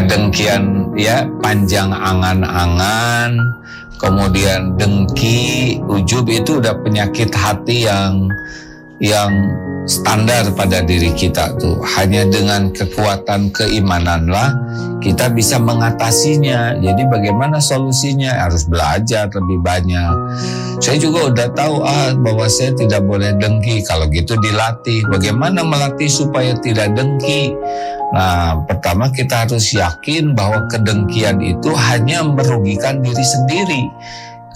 kedengkian ya, panjang angan-angan, kemudian dengki, ujub itu udah penyakit hati yang standar pada diri kita tuh. Hanya dengan kekuatan keimananlah kita bisa mengatasinya. Jadi bagaimana solusinya? Harus belajar lebih banyak. Saya juga udah tahu bahwa saya tidak boleh dengki. Kalau gitu dilatih. Bagaimana melatih supaya tidak dengki? Nah, pertama kita harus yakin bahwa kedengkian itu hanya merugikan diri sendiri.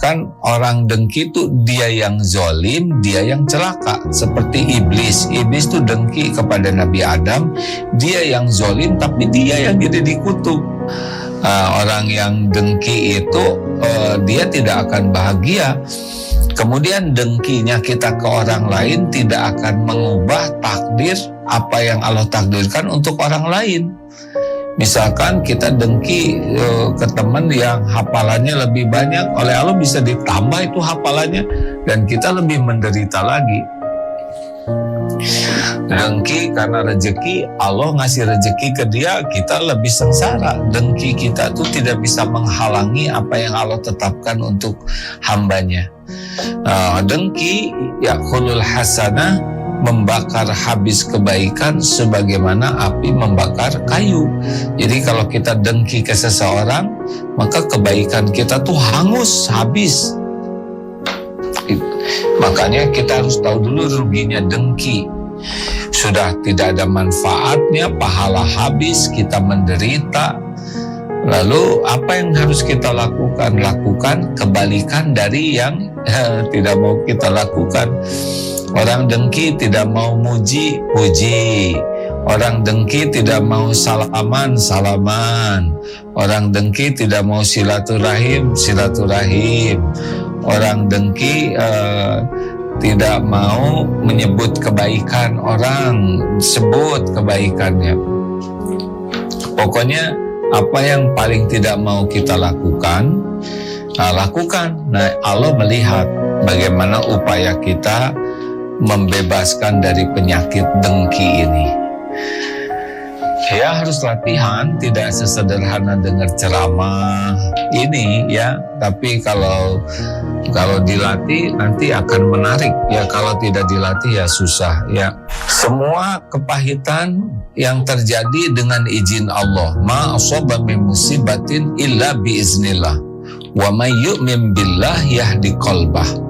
Kan orang dengki itu dia yang zolim, dia yang celaka. Seperti iblis. Iblis itu dengki kepada Nabi Adam. Dia yang zolim tapi dia yang jadi dikutuk. Orang yang dengki itu dia tidak akan bahagia. Kemudian dengkinya kita ke orang lain tidak akan mengubah takdir apa yang Allah takdirkan untuk orang lain. Misalkan kita dengki ke teman yang hafalannya lebih banyak, oleh Allah bisa ditambah itu hafalannya dan kita lebih menderita lagi. Dengki karena rezeki, Allah ngasih rezeki ke dia, kita lebih sengsara. Dengki kita tuh tidak bisa menghalangi apa yang Allah tetapkan untuk hambanya. Dengki ya khulul hasanah, membakar habis kebaikan sebagaimana api membakar kayu. Jadi kalau kita dengki ke seseorang, maka kebaikan kita tuh hangus, habis. Makanya kita harus tahu dulu ruginya dengki. Sudah tidak ada manfaatnya, pahala habis, kita menderita. Lalu apa yang harus kita lakukan? Lakukan kebalikan dari yang tidak mau kita lakukan. Orang dengki tidak mau muji, puji. Orang dengki tidak mau salaman, salaman. Orang dengki tidak mau silaturahim, silaturahim. Orang dengki tidak mau menyebut kebaikan orang, sebut kebaikannya. Pokoknya apa yang paling tidak mau kita lakukan, lakukan. Nah, Allah melihat bagaimana upaya kita membebaskan dari penyakit dengki ini. Ya harus latihan, tidak sesederhana dengar ceramah ini ya, tapi kalau dilatih nanti akan menarik ya, kalau tidak dilatih ya susah ya. Semua kepahitan yang terjadi dengan izin Allah, ma asaba min musibatin illa biiznillah wa may yu'min billah yahdi qalbah.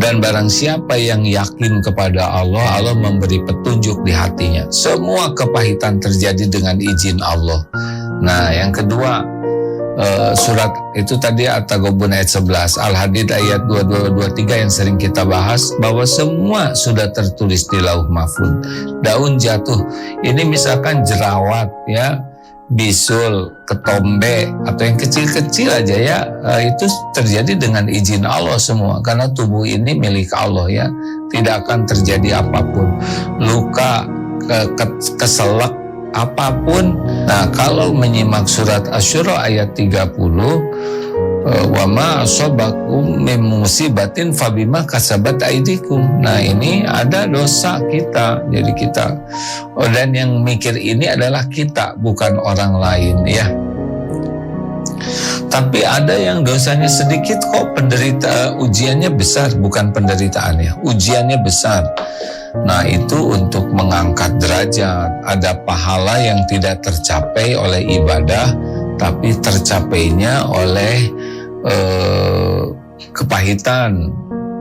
Dan barang siapa yang yakin kepada Allah, Allah memberi petunjuk di hatinya. Semua kepahitan terjadi dengan izin Allah. Nah, yang kedua, surat itu tadi At-Taghabun ayat 11, Al-Hadid ayat 22-23 yang sering kita bahas, bahwa semua sudah tertulis di Lauh Mahfuz. Daun jatuh, ini misalkan jerawat ya, bisul, ketombe, atau yang kecil-kecil aja ya, itu terjadi dengan izin Allah semua, karena tubuh ini milik Allah ya, tidak akan terjadi apapun, luka, keselak, apapun. Nah, kalau menyimak surat Asy-Syura ayat 30, wa ma asabakum min musibatin fabima kasabat aydikum. Nah, ini ada dosa kita. Jadi kita, dan yang mikir ini adalah kita, bukan orang lain ya. Tapi ada yang dosanya sedikit kok, ujiannya besar, bukan penderitaannya, ujiannya besar. Nah, itu untuk mengangkat derajat. Ada pahala yang tidak tercapai oleh ibadah, tapi tercapainya oleh kepahitan.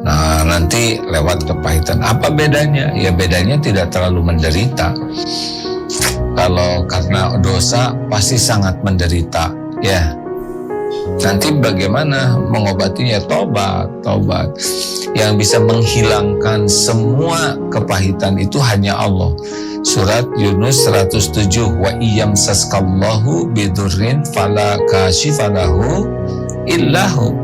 Nah, nanti lewat kepahitan. Apa bedanya? Ya bedanya tidak terlalu menderita. Kalau karena dosa pasti sangat menderita ya. Nanti bagaimana mengobatinya? Tobat. Yang bisa menghilangkan semua kepahitan itu hanya Allah. Surat Yunus 107, wa iyam saskallahu bidurrin fala kashifalahu illahu.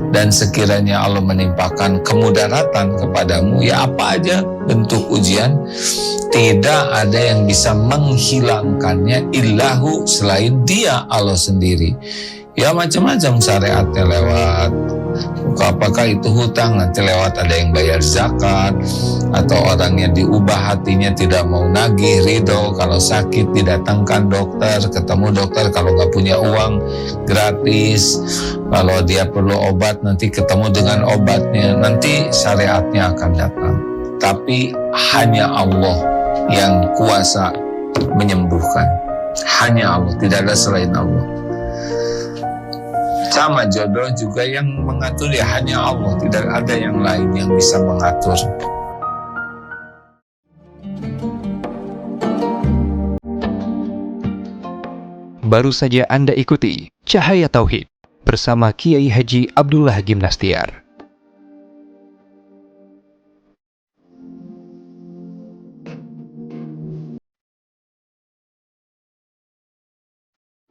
Dan sekiranya Allah menimpakan kemudaratan kepadamu, ya apa aja bentuk ujian, tidak ada yang bisa menghilangkannya illahu, selain Dia, Allah sendiri. Ya macam-macam syariatnya lewat apakah itu hutang, nanti lewat ada yang bayar zakat, atau orang yang diubah hatinya tidak mau nagih, ridho, kalau sakit didatangkan dokter, ketemu dokter, kalau nggak punya uang gratis, kalau dia perlu obat nanti ketemu dengan obatnya, nanti syariatnya akan datang. Tapi hanya Allah yang kuasa menyembuhkan, hanya Allah, tidak ada selain Allah. Sama jodoh juga yang mengatur ya hanya Allah, tidak ada yang lain yang bisa mengatur. Baru saja Anda ikuti Cahaya Tauhid bersama Kiai Haji Abdullah Gimnastiar.